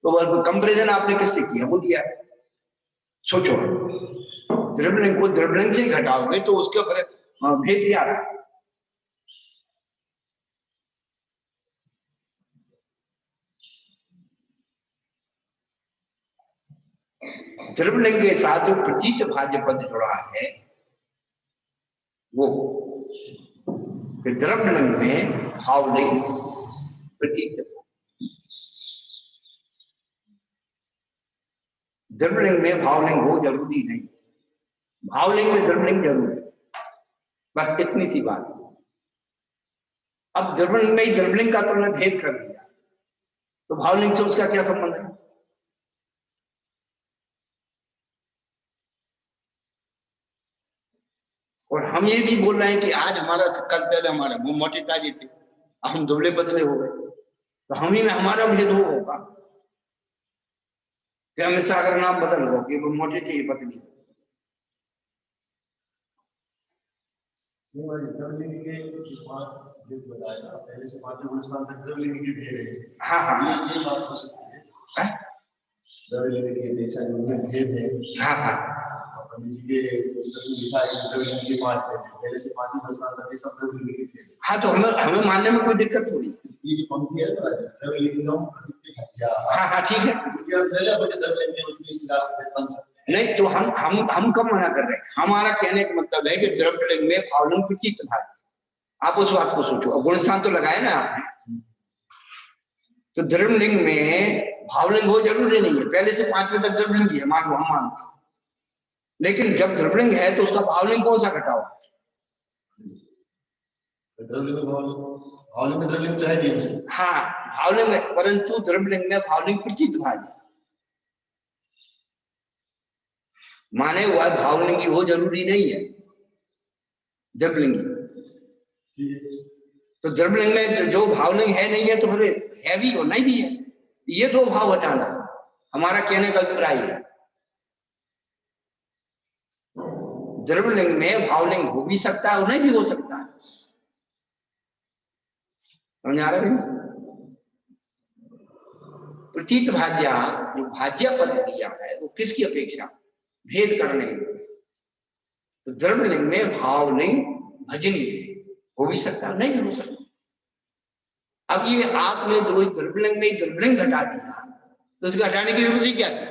तो कंपेरिजन आपने किससे किया? वो दिया। सोचो, द्रव्यलिंग को द्रव्यलिंग से घटाओगे तो उसके ऊपर भेद क्या रहा? द्रव्यलिंग के साथ जो प्रतीत भाज्य पद जुड़ा है वो द्रव्यलिंग में भावलिंग प्रतीत, द्रव्यलिंग में भावलिंग हो जरूरी नहीं, भावलिंग में द्रव्यलिंग जरूरी, बस इतनी सी बात। अब द्रव्यलिंग में ही द्रव्यलिंग का तुमने भेद कर दिया तो भावलिंग से उसका क्या संबंध है? और हम ये भी बोल रहे हैं कि आज हमारा कल पहले हमारा मुंह मोटे ताजे थे, हम दुबले पतले हो गए, तो हम ही में हमारा भेद होगा कि हमेशा अगर नाम बदल हो कि वो मोटे थे ये पतली। पहले से पांचों स्थान तक द्रव्यलिंग के भेद है। हाँ हाँ, ये बात हो सकती है। द्रव्यलिंग के अपेक्षा जो भेद है, हाँ हाँ, पंडित जी के पुस्तक में लिखा है द्रव्यलिंग के पांच भेद है, पहले से पांचों स्थान तक ये सब द्रव्यलिंग के भेद है। हाँ, तो हमें मानने में कोई दिक्कत थोड़ी। ये जो पंक्ति है द्रव्यलिंगम प्रतीत भाज्य, हाँ हाँ ठीक है, द्रव्यलिंग के उतनी विस्तार से बन सकते हैं। नहीं तो हम कब मना कर रहे हैं? हमारा कहने का मतलब है कि द्रव्यलिंग में भावलिंग प्रतीत भाज्य। आप उस बात को सोचो, अब गुणस्थान तो लगाए ना आपने, तो द्रव्यलिंग में भावलिंग हो जरूरी नहीं है, पहले से पांचवें तक द्रव्यलिंग है, मान लो हम मानते, लेकिन जब द्रव्यलिंग है तो उसका भावलिंग कौन सा घटाओ? भावलिंग में द्रव्यलिंग तो है नहीं। हाँ, भावलिंग में, परंतु द्रव्यलिंग में भावलिंग प्रतीत भाज्य माने हुआ भावलिंगी हो जरूरी नहीं है द्रव्यलिंगी। तो द्रव्यलिंग में जो भावलिंग है नहीं है तो फिर है भी और नहीं भी है, ये दो भाव हटाना हमारा कहने का अभिप्राय है। द्रव्यलिंग में भावलिंग हो भी सकता है और नहीं भी हो सकता है, समझ आ रहा है? प्रतीत भाज्या जो भाज्य पद दिया है वो किसकी अपेक्षा? भेद करने की। तो द्रव्यलिंग में भावलिंग भजनी हो भी सकता है, नहीं भी हो सकता। अब ये आपने जो द्रव्यलिंग में द्रव्यलिंग घटा दिया तो उसको हटाने की जरूरत ही क्या थी?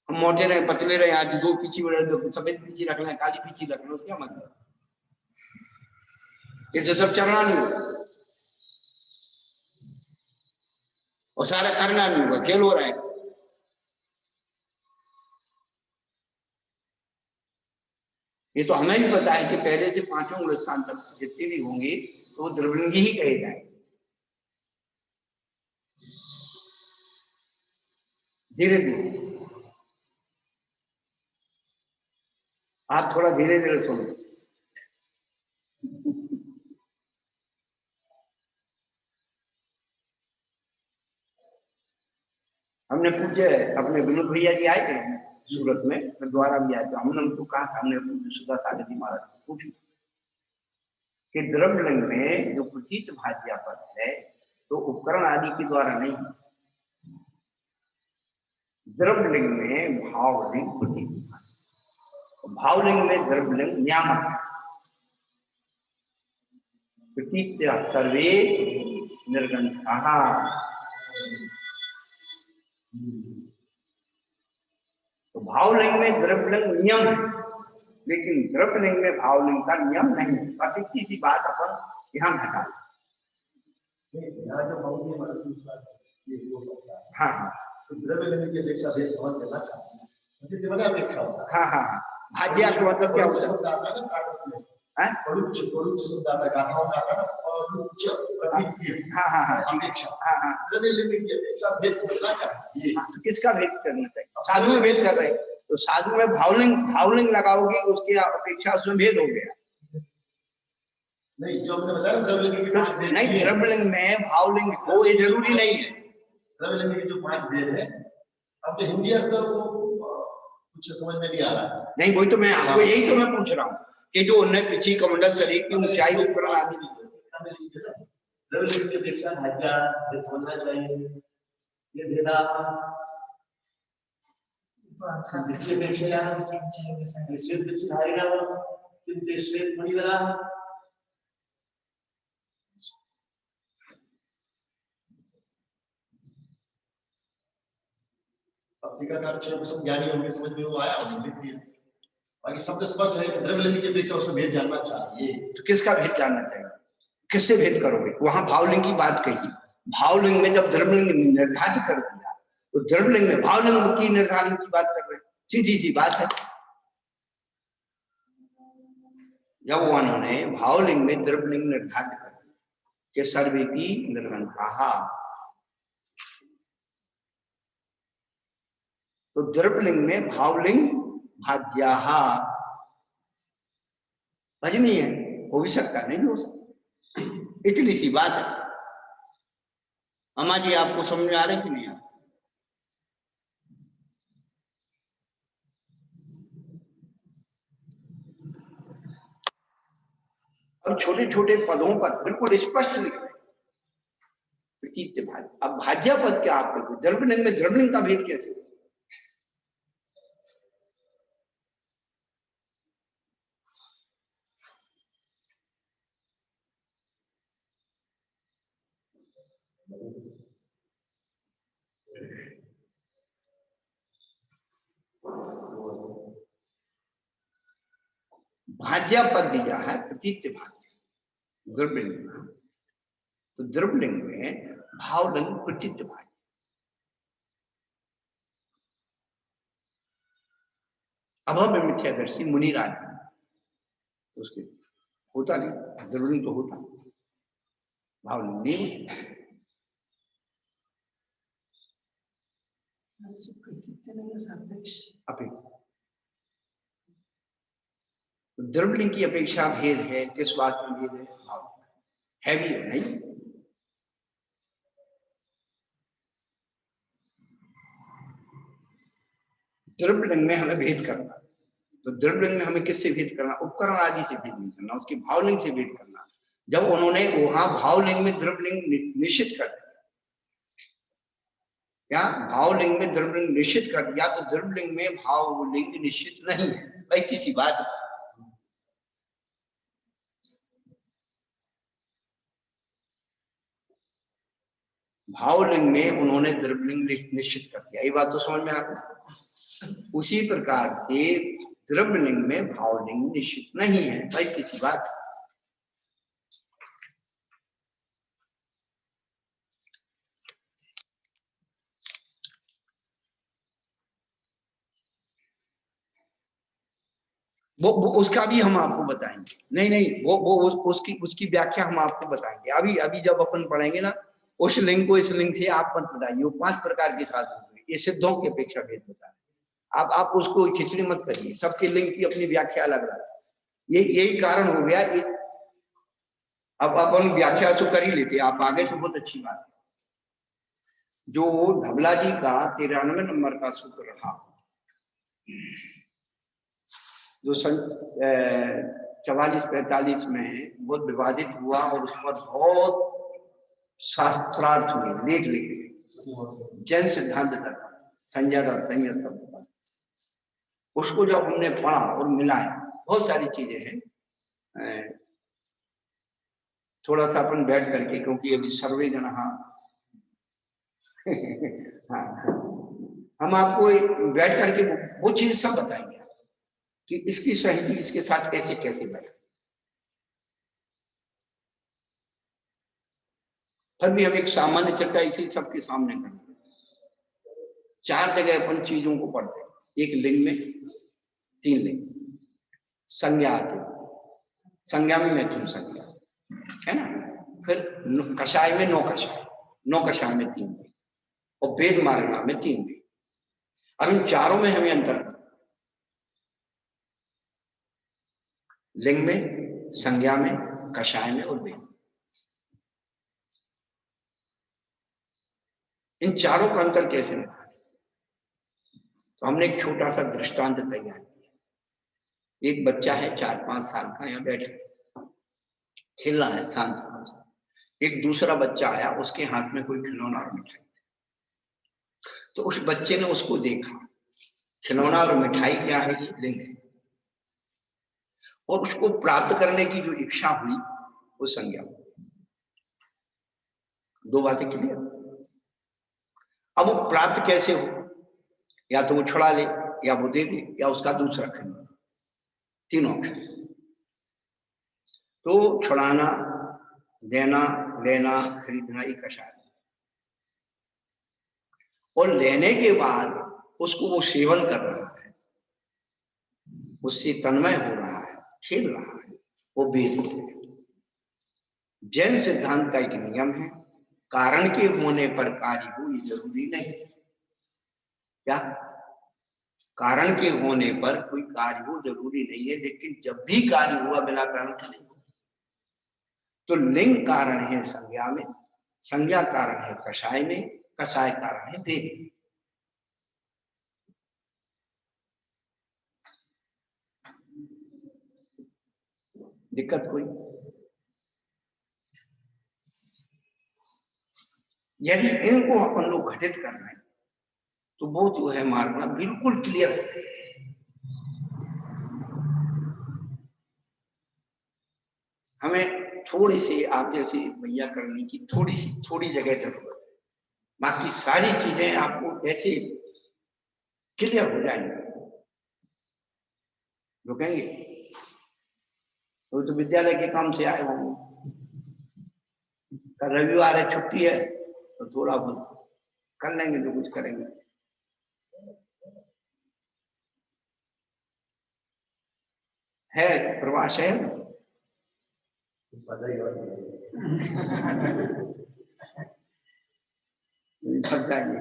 हम मोटे रहे पतले रहे, आज दो पीछी रहे, दो सफेद पीछी रख लें, काली पीछी रख लें, क्या मतलब? ये तो सब चलना नहीं होगा और सारा करना नहीं होगा, खेल हो रहा है। ये तो हमें भी पता है कि पहले से पांचों स्थान तक जितने भी होंगे तो वो द्रव्यलिंगी ही कहे जाए। धीरे धीरे आप थोड़ा धीरे धीरे सुनो। हमने पूछे, अपने विनोद भैया जी आए थे सूरत में, द्वारा भी आए थे, हमने उनको कहा था, हमने सुधा सागर जी महाराज को पूछा कि द्रव्यलिंग में जो प्रतीत भाज्य पद है तो उपकरण आदि के द्वारा नहीं, द्रव्यलिंग में भावलिंग प्रतीत, भावलिंग में द्रव्यलिंग नियामक, प्रतीत सर्वे निर्गंधा। तो भावलिंग में द्रव्यलिंग नियम है, लेकिन द्रव्यलिंग में भावलिंग का नियम नहीं। बस इतनी सी बात अपन ध्यान हटा। हाँ हाँ, द्रव्यलिंग की अपेक्षा भेद समझ लेना चाहिए। हाँ हाँ, भाज्य का मतलब क्या होता है? हाँ हाँ हाँ, हाँ हाँ, द्रव्यलिंग की अपेक्षा भेद समझना चाहिए। तो किसका भेद करना चाहिए? साधु में भेद कर रहे हैं तो साधु में भावलिंग लगाओगे उसकी अपेक्षा उसमें भेद हो गया। नहीं, जो हमने बताया द्रव्यलिंग, नहीं द्रव्यलिंग में भावलिंग हो ये जरूरी नहीं है। द्रव्यलिंग के जो पांच भेद है, अब तो हिंदी अर्थ कुछ समझ में नहीं आ रहा। नहीं, वही तो मैं आपको यही तो मैं पूछ रहा हूँ कि जो उन्नत पिछी कमंडल शरीर की ऊंचाई उपकरण आदि द्रव्यलिंग की अपेक्षा भाज्य समझना चाहिए। ये भेदा श्वेत मणिधरा टीकाकार सब ज्ञानी होंगे, समझ में वो आया होगा, बाकी शब्द स्पष्ट है। द्रव्यलिंग की अपेक्षा उसमें भेद जानना चाहिए। तो किसका भेद जानना चाहिए? किससे भेद करोगे? वहां भावलिंग की बात कही, भावलिंग में जब द्रव्यलिंग निर्धारित कर दिया तो द्रव्यलिंग में भावलिंग की निर्धारण की बात कर रहे, सीधी सी बात है। जब उन्होंने भावलिंग में द्रव्यलिंग निर्धारित कर दिया कि सर्वे की निर्गंठा, तो द्रव्यलिंग में भावलिंग भाद्या भजनीय है, हो भी सकता नहीं हो सकता, इतनी सी बात है। अम्मा जी आपको समझ में आ रहे कि नहीं आ? और छोटे छोटे पदों पर बिल्कुल स्पष्ट लिख रहे प्रतीत भाज्य। अब भाज्य पद क्या आप देखो, द्रव्यलिंग में द्रव्यलिंग का भेद कैसे हो? भाज्य पद दिया है प्रतीत भाज्य द्रव्यलिंग, तो द्रव्यलिंग में भावलिंग प्रतीत भाज्य। अभव्य मिथ्यादर्शी मुनिराज तो उसके होता नहीं, द्रव्यलिंग तो होता, भावलिंग नहीं। द्रव्यलिंग की अपेक्षा भेद है, किस बात में भेद है? भाव है भी नहीं। द्रव्यलिंग में हमें भेद करना, तो द्रव्यलिंग में हमें किससे भेद करना? उपकरण आदि से भेद नहीं करना, उसकी भावलिंग से भेद करना। जब उन्होंने वहां भावलिंग में द्रव्यलिंग निश्चित कर दिया, क्या भावलिंग में द्रव्यलिंग निश्चित कर दिया, तो द्रव्यलिंग में भावलिंग निश्चित नहीं है, वही सी बात है। भावलिंग में उन्होंने द्रव्यलिंग निश्चित कर दिया, ये बात तो समझ में आ गई। उसी प्रकार से द्रव्यलिंग में भावलिंग निश्चित नहीं है, वही सी बात है। वो उसका भी हम आपको बताएंगे। नहीं नहीं, वो उसकी व्याख्या हम आपको बताएंगे। अभी अभी जब अपन पढ़ेंगे ना, उस लिंग को इस लिंग से आप मत बताइए, वो 5 प्रकार के साथ होंगे, ये सिद्धों की अपेक्षा भेद बता रहे। आप उसको खिचड़ी मत करिए, सबके लिंग की अपनी व्याख्या अलग अलग, यही कारण हो गया। अब अपन व्याख्या तो कर ही लेते, आप आगे तो बहुत अच्छी बात है। जो धबला जी का 93 नंबर का सूत्र रहा, जो सन 44-45 में बहुत विवादित हुआ और उस पर बहुत शास्त्रार्थ हुए, लेख लिखे, जैन सिद्धांत तक संज्ञा संयत शब्द, उसको जब हमने पढ़ा और मिलाया, बहुत सारी चीजें हैं। थोड़ा सा अपन बैठ करके, क्योंकि अभी सर्वे जन हाँ, हम आपको बैठ करके वो चीज सब बताएंगे कि इसकी सही इसके साथ कैसे कैसे बैठे। फिर भी हम एक सामान्य चर्चा इसी सबके सामने करेंगे। 4 जगह अपन चीजों को पढ़ते हैं, एक लिंग में 3 लिंग, संज्ञा आती, संज्ञा में मैथुन संज्ञा है ना, फिर कषाय में 9 कषाय, 9 कषाय में 3 लिंग, और वेद मार्गना में 3 लिंग। अब इन चारों में हमें अंतर, लिंग में, संज्ञा में, कषाय में और वेद, इन चारों का अंतर कैसे निकालें? तो हमने एक छोटा सा दृष्टांत तैयार किया। एक बच्चा है 4-5 साल का, यहाँ बैठा खेल रहा है शांत। एक दूसरा बच्चा आया, उसके हाथ में कोई खिलौना और मिठाई, तो उस बच्चे ने उसको देखा, खिलौना और मिठाई क्या है, ये लिंग है, और उसको प्राप्त करने की जो इच्छा हुई वो संज्ञा। दो बातें क्लियर। अब वो प्राप्त कैसे हो, या तो वो छुड़ा ले, या वो दे दे, या उसका दूसरा खरीद, तीन ऑप्शन। तो छुड़ाना, देना, लेना, खरीदना, ये कषाय। और लेने के बाद उसको वो सेवन कर रहा है, उससे तन्मय हो रहा है, खेल रहा है, वो वेद। जैन सिद्धांत का एक नियम है, कारण के होने पर कार्य हो ये जरूरी नहीं। क्या? कारण के होने पर कोई कार्य हो जरूरी नहीं है, लेकिन जब भी कार्य हुआ बिना कारण के नहीं हो। तो लिंग कारण है संज्ञा में, संज्ञा कारण है कषाय में, कषाय कारण है वेद। दिक्कत कोई? यदि इनको अपन लोग घटित कर रहे हैं तो वो जो है मार्ग बिल्कुल क्लियर हो गए। हमें थोड़ी सी आप जैसे भैया करने की थोड़ी जगह जरूरत है, बाकी सारी चीजें आपको ऐसे क्लियर हो जाएंगी। रुकेंगे तो विद्यालय के काम से आए होंगे, कल रविवार है, छुट्टी है, तो थोड़ा बहुत कर लेंगे जो कुछ करेंगे। है प्रवास है सब जाएंगे।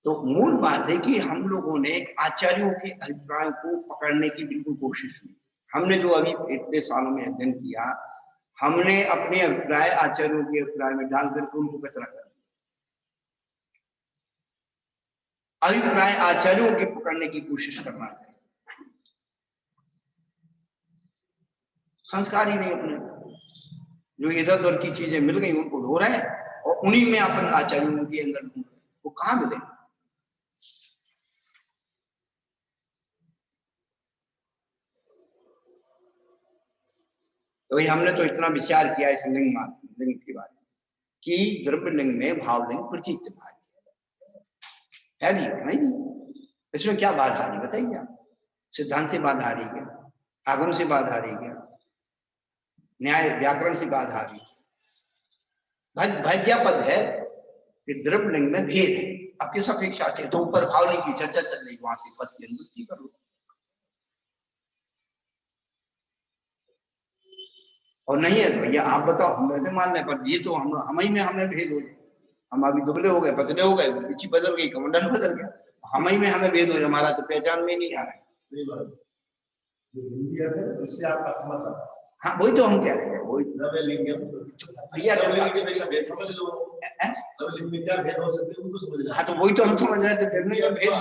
तो मूल बात है कि हम लोगों ने आचार्यों के अभिप्राय को पकड़ने की बिल्कुल कोशिश की। हमने जो अभी इतने सालों में अध्ययन किया, हमने अपने अभिप्राय आचार्यों के अभिप्राय में डाल करके उनको कचरा कर दिया। अभिप्राय आचार्यों के पकड़ने की कोशिश करना है, संस्कार ही नहीं अपने। जो इधर उधर की चीजें मिल गई उनको ढो रहे हैं और उन्हीं में अपन आचार्यों के अंदर ढूंढ रहे, वो कहां मिले? तो भाई हमने तो इतना विचार किया इस लिंग के बारे में कि द्रव्यलिंग में भावलिंग प्रतीत है नहीं, इसमें क्या बाधा आ रही बताइए आप? सिद्धांत से बाधा आ रही है, आगम से बाधा आ रही है, न्याय व्याकरण से बाधा आ रही है। भाज्यापद है कि द्रव्यलिंग में भेद है। अब किस अपेक्षा से? तो ऊपर भावलिंग की चर्चा चल रही, वहां से पद की अनुवृत्ति करो। और नहीं है तो भैया आप बताओ, हम वैसे मान लें, पर ये तो हम ही में हमें भेद हो जाए। हम अभी दुबले हो गए, पतले हो गए, पिछी बदल गई, कमंडल बदल गया, हम ही में हमें भेद हो जाए, हमारा तो पहचान में नहीं आ रहा है। उससे आपका मतलब? हाँ वही तो हम कह रहे हैं, वही भैया के पेशा भेद समझ लो, लिंग में क्या भेद हो सकते हैं उनको समझ लो। हाँ तो वही तो हम समझ रहे हैं, तो धर्म का भेद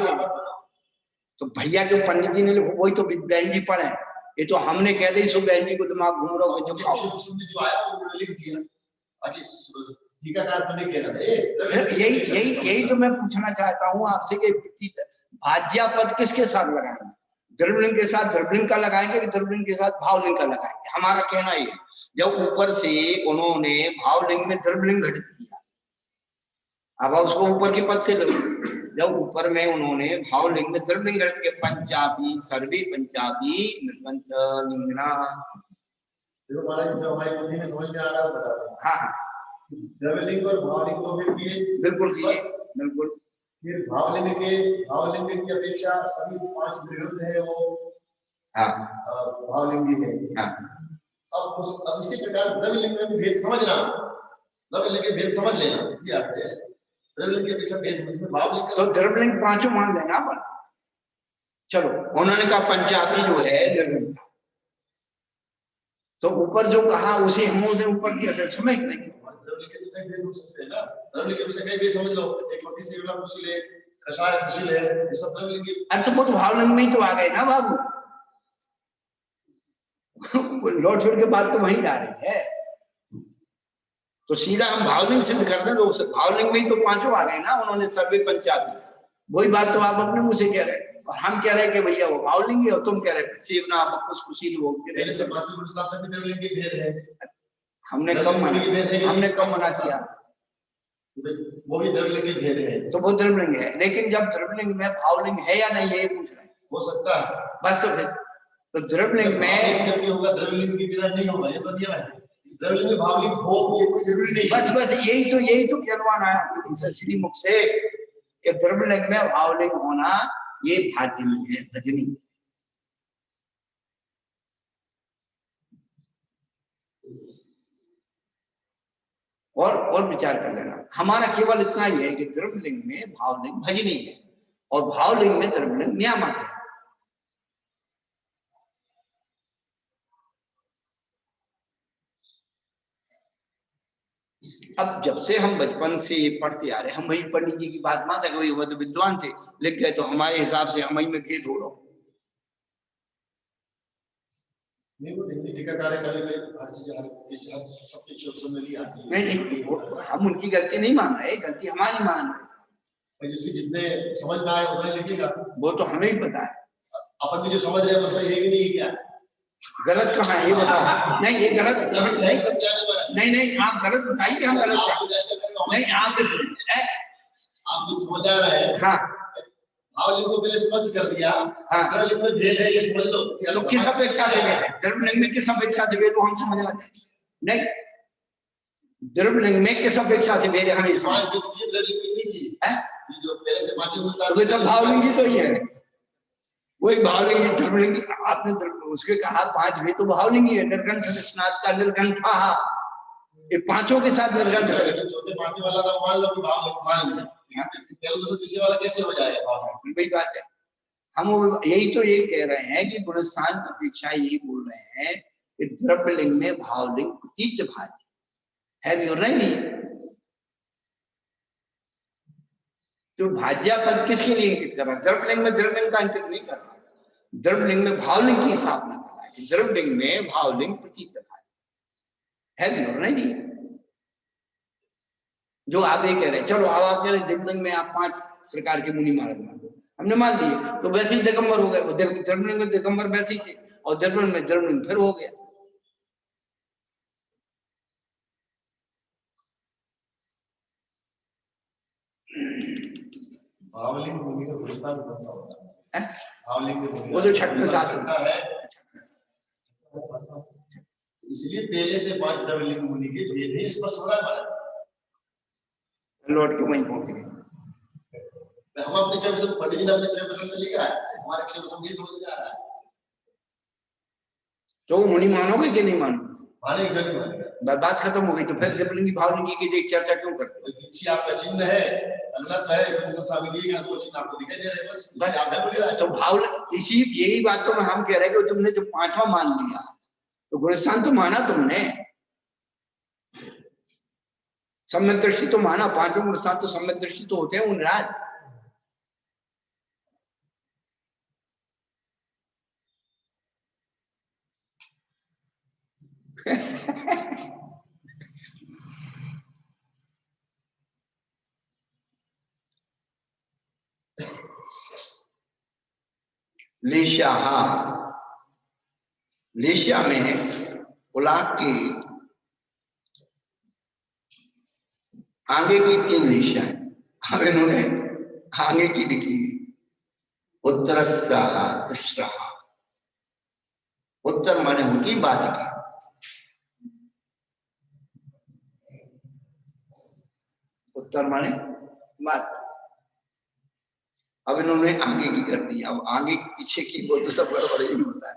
तो भैया जो पंडित जी ने लिखो वही तो बहन जी पढ़े, ये तो हमने कह दी सो बहन जी को दिमाग घूम रहा हो जो आया उन्होंने लिख दिया, बाकी टीकाकार तो नहीं कह रहा। यही तो मैं पूछना चाहता हूँ आपसे कि भाज्यापद किसके साथ लगाएंगे? द्रव्यलिंग के साथ द्रव्यलिंग का लगाएंगे कि द्रव्यलिंग के साथ भावलिंग का लगाएंगे? हमारा कहना ये, जब ऊपर से उन्होंने भावलिंग में द्रव्यलिंग घटित किया, अब उसको ऊपर के पद से जब ऊपर में उन्होंने भावलिंग में द्रव्यलिंग घटित किया, पंचापी सर्वे पंचापी निर्वंच लिंगना। देखो महाराज जो हमारी बुद्धि में समझ में आ रहा है बता दो। हाँ द्रव्यलिंग और भावलिंग को भी बिल्कुल बिल्कुल। फिर भावलिंग की अपेक्षा सभी 5 विरुद्ध है वो भावलिंगी है। अब इसी प्रकार द्रव्यलिंग में भी भेद समझना, द्रव्यलिंग के भेद समझ लेना, ये अर्थ है। द्रव्यलिंग की अपेक्षा भेद समझ में भावलिंग तो द्रव्यलिंग पांचों मान लेना अपन। चलो उन्होंने कहा पंचापी जो है निर्गुण, तो ऊपर जो कहा उसे हम उसे ऊपर की असर समझ नहीं। द्रव्यलिंग के तो कई भेद हो सकते हैं ना, द्रव्यलिंग के विषय कई भेद समझ लो, एक मति से युगला कुशल है, कषाय कुशल है, ये सब द्रव्यलिंग की अर्थ बहुत भावलिंग में ही तो आ गए ना बाबू। लौट फिर के बात तो वहीं जा रही है। तो सीधा हम भावलिंग सिद्ध कर दें, तो भावलिंग में ही तो पांचों आ गए ना, उन्होंने सर्वे पंचापी, वही बात तो आप अपने मुंह से कह रहे हैं, और हम कह रहे हैं कि भैया वो भावलिंग है, और तुम कह रहे हैं सेवना बखुश कुशील वो पहले से पांचों पुरुषार्थ तक भी द्रव्यलिंग के भेद है। हमने कब मना किया? वो भी द्रव्यलिंग के भेद है, तो वो द्रव्यलिंग है, लेकिन जब द्रव्यलिंग में भावलिंग है या नहीं है ये पूछ रहे हैं। हो सकता है बस, तो फिर तो द्रव्यलिंग में जब भी होगा द्रव्यलिंग के बिना नहीं होगा, ये तो नियम है। द्रव्यलिंग में भावलिंग हो ये कोई जरूरी नहीं। बस यही तो कहलवान आया श्री मुख से कि द्रव्यलिंग में भावलिंग होना ये भाजनी है, भजनी। और विचार कर लेना, हमारा केवल इतना ही है कि द्रव्यलिंग में भावलिंग भजनी है और भावलिंग में द्रव्यलिंग नियामक है। अब जब से हम बचपन से पढ़ते आ रहे हैं, हम वही पंडित जी की बात मान रहे, वो तो विद्वान थे, लिख गए, तो हमारे हिसाब से हम ही में भेद हो रहा हो। नहीं, वो हिंदी टीकाकार कभी सबके शब्द में नहीं आती। नहीं, हम उनकी गलती नहीं मान रहे, गलती हमारी मान रहे। जिसकी जितने समझ में आए उतने लिखेगा, वो तो हमें ही पता है। अपन भी जो समझ रहे हैं वो सही है कि नहीं, क्या गलत कहाँ है ये बताओ। नहीं, ये गलत नहीं, आप गलत बताइए, हम गलत नहीं, आप जो समझ आ रहा है। हाँ, भावलिंग को पहले स्पष्ट कर दिया। हाँ, द्रव्यलिंग में भेद है ये समझ लो। तो किस अपेक्षा से भेद है? द्रव्यलिंग में किस अपेक्षा से भेद वो हम समझना चाहिए। नहीं, द्रव्यलिंग में किस अपेक्षा से भेद हमें समझ। जो पहले से तो भावलिंगी तो ही है, वही भावलिंगी द्रव्यलिंगी। आपने उसके कहा पांच भेद तो भावलिंगी है, निर्गंथ स्नात का निर्गंथा, ये पांचों के साथ निर्गंथ है। चौथे पांचवें वाला तो मान लो कि भावलिंग मान लिया, तीसरे वाला कैसे हो जाएगा? वही बात है, हम यही तो ये कह रहे हैं कि गुणस्थान की अपेक्षा यही बोल रहे हैं कि द्रव्यलिंग में भावलिंग प्रतीच भाज्य है भी और नहीं। तो भाज्या पद किसके लिए अंकित कर रहा है? द्रव्यलिंग में द्रव्यलिंग का अंकित नहीं कर रहा, द्रव्यलिंग में भावलिंग की स्थापना कर रहा है। द्रव्यलिंग में भावलिंग प्रतीत भाज्य है भी और नहीं। जो आप ये कह रहे हैं, चलो अब आप कह रहे द्रव्यलिंग में आप 5 प्रकार के मुनि महाराज मान लो, हमने मान लिए, तो वैसे ही दिगंबर हो गए। वो द्रव्यलिंग में दिगंबर वैसे ही थे, और द्रव्यलिंग में द्रव्यलिंग फिर हो गया। भावलिंग मुनि का गुणस्थान कौन सा होता है? भावलिंग वो जो छठवें शास्त्र है, इसलिए पहले से 5 द्रव्यलिंग मुनि के भेद ही स्पष्ट हो रहा है हमारा। लौट के वहीं पहुंच गए। हम अपने छह पंडित जी ने अपने 6% लिखा है, हमारे 6% ये समझ में आ रहा है। तो मुनि मानोगे कि नहीं मानोगे? मानेंगे नहीं मानेंगे, बात खत्म हो गई। तो फिर द्रव्यलिंगी भावलिंगी की चर्चा क्यों करते हो? पीछे आपका चिन्ह है, अंगत है, तो स्वामी जी का वो चिन्ह आपको दिखाई दे रहा है, बस आप बोल रहे हैं। तो भाव इसी यही बात तो हम कह रहे हैं कि तुमने जो 5वां मान लिया, तो गुणस्थान तो माना तुमने, सम्यक दृष्टि तो माना, 5वें गुणस्थान तो सम्यक दृष्टि तो होते हैं उन राज। लेशिया, लेशिया में उलाक के आगे की 3 लेशियाएं, अब इन्होंने आगे की लिखी उत्तरस्याहा तिस्रहा। उत्तर माने होती बात की, उत्तर माने बात। अब इन्होंने आगे की कर दी, अब आगे पीछे की वो तो सब गड़बड़ ही होता है।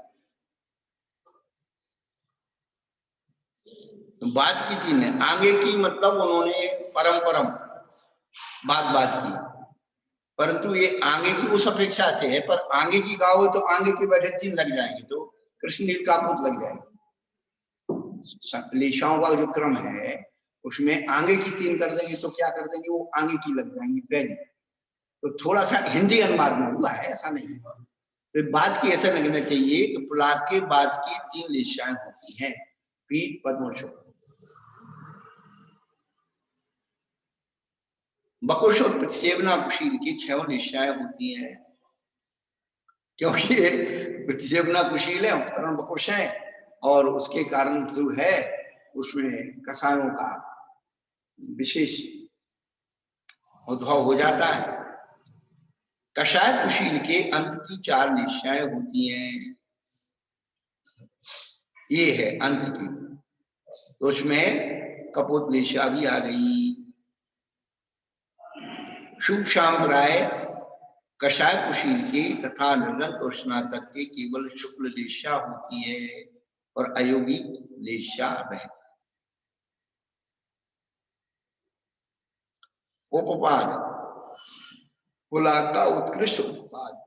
तो बात की 3 है, आगे की मतलब उन्होंने परम बात की, परंतु ये आगे की उस अपेक्षा से है, पर आगे की गाओ तो आगे के बैठे 3 लग जाएंगे, तो कृष्ण नील कापूत लग जाएगी। लेशाओं का जो क्रम है उसमें आगे की 3 कर देंगे तो क्या कर देंगे, वो आगे की लग जाएंगी पहले। तो थोड़ा सा हिंदी अनुवाद में हुआ है, ऐसा नहीं है। तो बात की ऐसा लगना चाहिए कि पुलाक के बाद की 3 लेशाएं होती हैं, पीठ, पद्म और शुक्र। बकुश और प्रतिसेवना कुशील की 6 निश्चय होती हैं, क्योंकि प्रतिसेवना कुशील है, उपकरण बकुश है, और उसके कारण जो है उसमें कषायों का विशेष उद्भव हो जाता है। कषाय कुशील के अंत की 4 निश्चय होती हैं, ये है अंत की, तो उसमें कपोतलेशा भी आ गई। शुभ शाम राय कषाय कुशील के तथा निर्गत और स्नातक के केवल शुक्ल लेशा होती है और अयोगी लेशा रहती। उपपाद कुला का उत्कृष्ट उत्पाद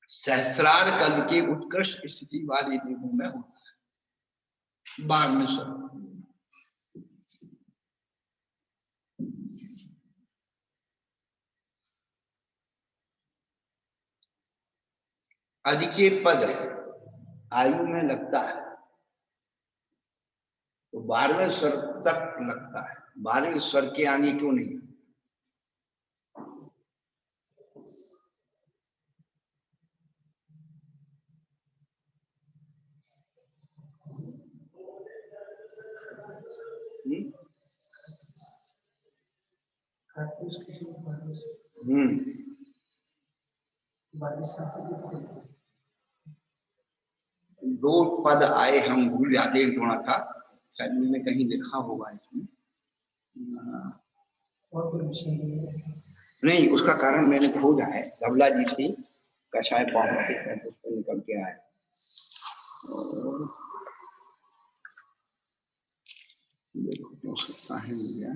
सहस्रार कल्प के उत्कृष्ट स्थिति वाले देवों में होता है। 12वें स्वर अधिके पद आयु में लगता है, तो 12वें स्वर तक लगता है, 12वें स्वर के आगे क्यों नहीं? दो पद आए, हम भूल जाते हैं थोड़ा सा, शायद मैंने कहीं लिखा होगा इसमें, नहीं उसका कारण मैंने खोजा है, धवला जी से कषाय पावन से निकल के आए। देखो हो सकता है मुझे,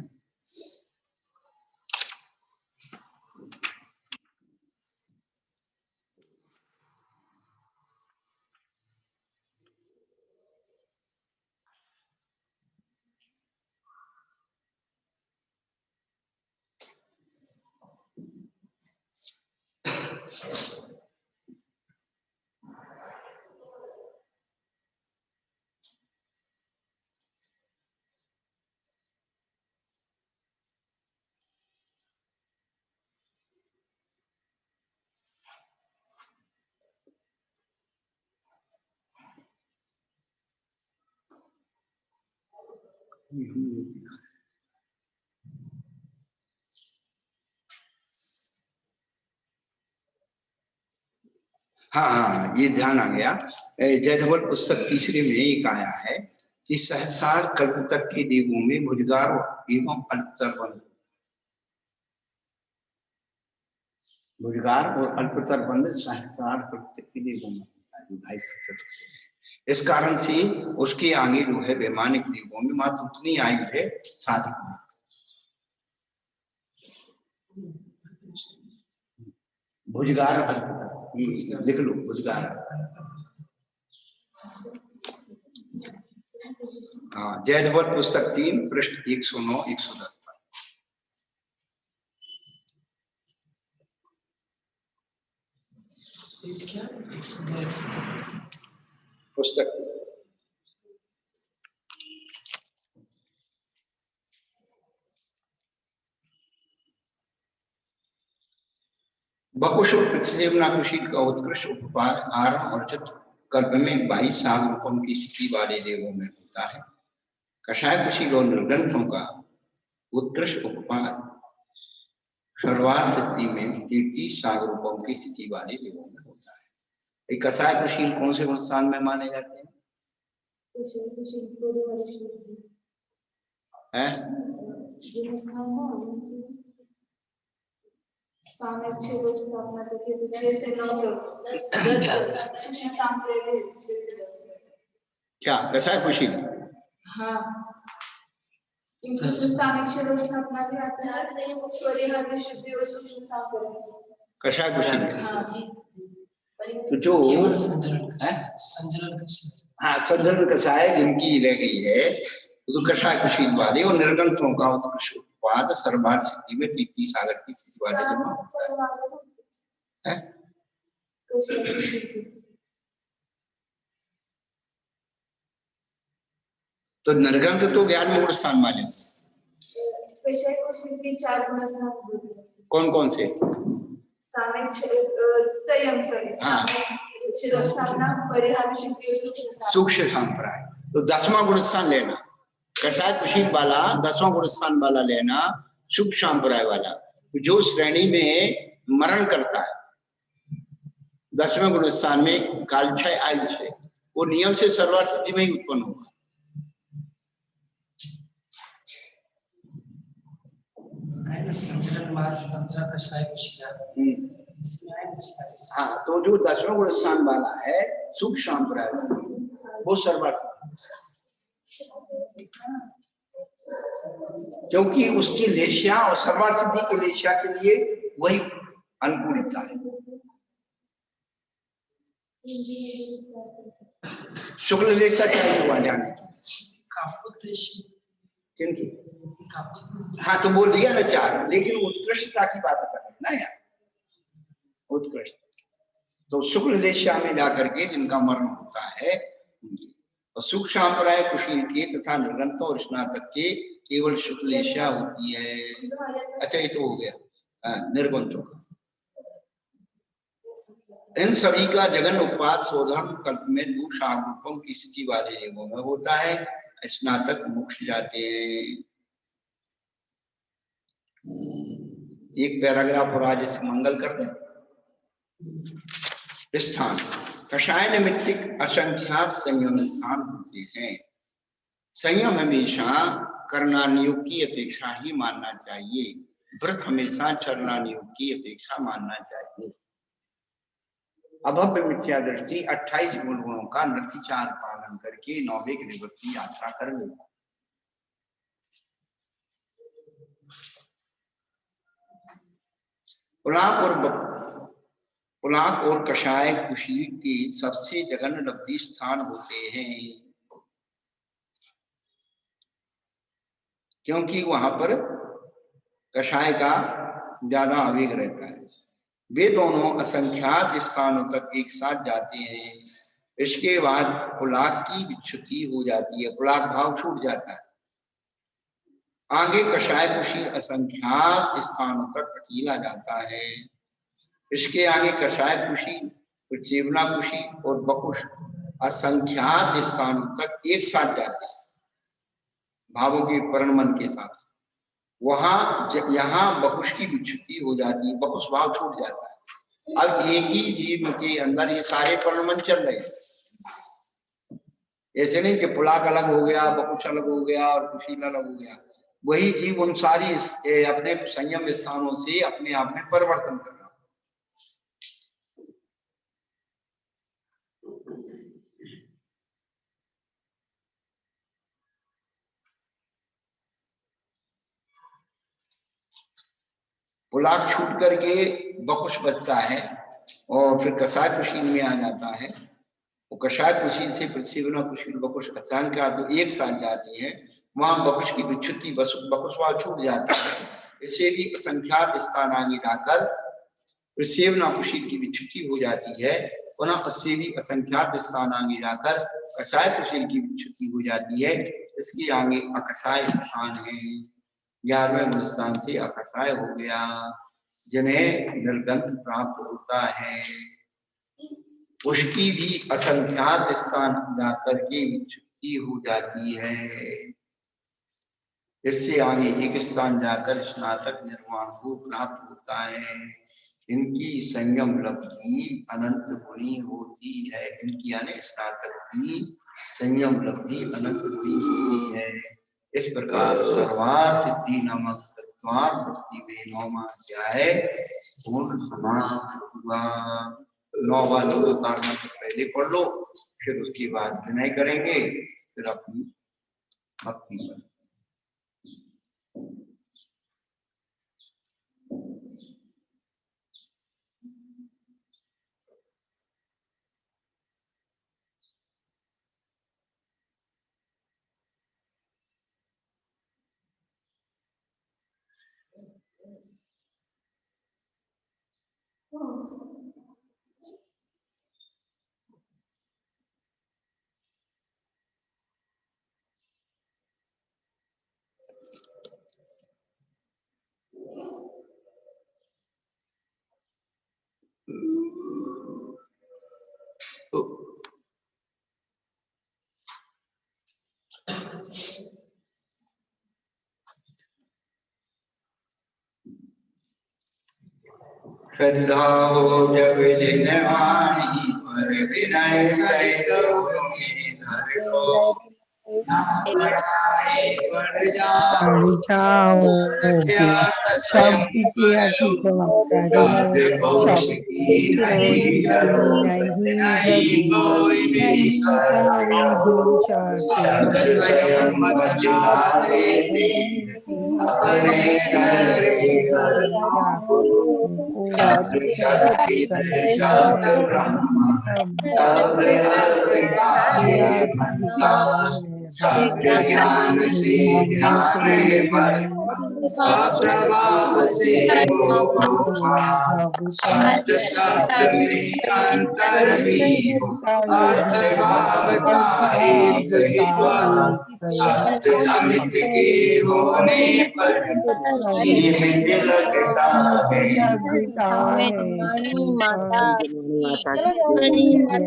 हाँ हाँ ये ध्यान आ गया। जयधवल पुस्तक तीसरे में एक आया है कि सहस्रार कल्प तक के देवों में भुजगार एवं अल्पतर बंध, भुजगार और अल्पतर बंध सहस्रार कल्प तक के देवों में जो 250। इस कारण से उसके आगे जो है वैमानिक देवों में मात्र उतनी आयु है साधिक में। भुजगार अल्पतर, ये लिख लो भुजगार। हाँ जयधवल पुस्तक 3 पृष्ठ 109 110 पर। पुस्तक बकुश और प्रतिसेवना कुशील का उत्कृष्ट उपपाद आरंभ और चतुर्थ कल्प में 22 साल रूपम की स्थिति वाले देवों में होता है। कषाय कुशील और निर्ग्रंथों का उत्कृष्ट उपपाद सर्वार्थ स्थिति में 33 साल रूपम की स्थिति वाले देवों में होता है। कषाय कुशील कौन से स्थान में माने जाते हैं? क्या कषाय कुशील? हाँ कषाय कुशील तो जो हाँ संजरण कषाय जिनकी रह गई है तो कषाय कुशील वाले और निर्गंथों का उत्कृष्ट उत्पाद सर्वार्थ स्थिति में 33 सागर की स्थिति वाले जमा होता है। तो निर्गंथ तो 11वें स्थान वाले, स्पेशल क्वेश्चन के 4 गुण स्थान बोले। कौन कौन से? सामयिक संयम सॉरी हाँ। स्थापना परिहार शक्ति और सूक्ष्म संप्राय। तो 10वां गुण स्थान लेना, कषाय कुशील वाला 10वां गुण स्थान वाला लेना, सूक्ष्म संप्राय वाला जो श्रेणी में मरण करता है 10वें गुण स्थान में कालक्षय आयुष्य, वो नियम से सर्वार्थ सिद्धि में ही उत्पन्न होगा। हाँ, तो जो 10वें गुण स्थान वाला है सूक्ष्म संप्राय वाला वो सर्वार्थ, क्योंकि उसकी लेश्या और सर्वार्थ सिद्धि की लेश्या के लिए वही अनुकूलता है। शुक्ल लेशा चाहिए वहां जाने की, किंतु हाँ तो बोल दिया ना 4, लेकिन उत्कृष्टता की बात कर रहे हैं ना यार, उत्कृष्ट। तो शुक्ल लेशा में जाकर के जिनका मरण होता है, और सूक्ष्म संप्राय कुशील के तथा निर्गंत और स्नातक के केवल शुक्ल लेशा होती है। अच्छा ये तो हो गया निर्गंतों का। इन सभी का जगन उत्पाद स्वधर्म कल्प में दूषारूपों की स्थिति वाले जीवों में होता है। स्नातक मोक्ष जाते हैं। एक पैराग्राफ और आज इसे मंगल कर दें। स्थान कषाय निमित्तिक असंख्यात संयम स्थान होते हैं। संयम हमेशा करनानियोग की अपेक्षा ही मानना चाहिए, व्रत हमेशा चरनानियोग की अपेक्षा मानना चाहिए। अभव्य मिथ्या दृष्टि 28 मूल गुणों का नृत्यचार पालन करके 9वें निवृत्त की यात्रा कर ले। पुलाक और कषाय कुशील के सबसे जघन्य लब्धि स्थान होते हैं, क्योंकि वहां पर कषाय का ज्यादा आवेग रहता है। वे दोनों असंख्यात स्थानों तक एक साथ जाते हैं। इसके बाद पुलाक की विच्युति हो जाती है, पुलाक भाव छूट जाता है। आगे कषाय कुशील असंख्यात स्थानों तक अकेला जाता है। इसके आगे कषाय कुशील, प्रचेवना कुशील और बकुश असंख्यात स्थानों तक एक साथ जाते हैं भावों के परिणमन के साथ। यहाँ बकुश की विच्युति हो जाती है, बकुश भाव छूट जाता है। अब एक ही जीव के अंदर ये सारे परिणमन चल रहे हैं। ऐसे नहीं कि पुलाक अलग हो गया, बकुश अलग हो गया और कुशील अलग हो गया। वही जीव उन सारी अपने संयम स्थानों से अपने आप में परिवर्तन कर रहा है। पुलाक छूट करके बकुश बचता है और फिर कषाय कुशील में आ जाता है। वो कषाय कुशील से प्रसेवना कुशील बकुश असंख्यात जो एक साथ जाते हैं, वहां बकुश की विच्युति बकुश वहां छूट जाता है। इससे भी असंख्यात स्थान आगे जाकर प्रसेवना कुशील की विच्युति हो जाती है। पुनः उससे भी असंख्यात स्थान आगे जाकर कषाय कुशील की विच्युति हो जाती है। इसके आगे अकषाय स्थान है। 11वें गुण स्थान से अकषाय हो गया, जिन्हें निर्गंथ प्राप्त होता है। उसकी भी असंख्यात स्थान जाकर के विच्युति हो जाती है। इससे आगे एक स्थान जाकर स्नातक निर्वाण को प्राप्त होता है। इनकी संयम लब्धि अनंत गुणी होती है। इनकी यानी स्नातक की संयम लब्धि अनंत गुणी होती है। इस प्रकार सर्वार्थ सिद्धि नामक तत्वार्थ भक्ति में 9वां अध्याय पूर्ण समाप्त हुआ। 9वां उतारना तो पहले पढ़ लो, फिर उसके बाद विनय करेंगे, फिर अपनी भक्ति। श्रद्धा हो जब जिन वाणी पर विनय सहित उन्हें धर लो ना पढ़ाए पढ़ जाओगे सब इतिहास कोश सब की नहीं जरूरत नहीं कोई भी शब्द स्वयं बतला देते अपने डरे हर शब्द शक्ति शब्द ब्रह्म शब्द अर्थ का है बनता शब्द ज्ञान से ध्यान बढ़ता शब्द भाव से वो शब्द शब्द में अंतर भी हो अर्थ भाव का एक ही द्वार शब्द अमित के होने पर सीमित लगता है माता माता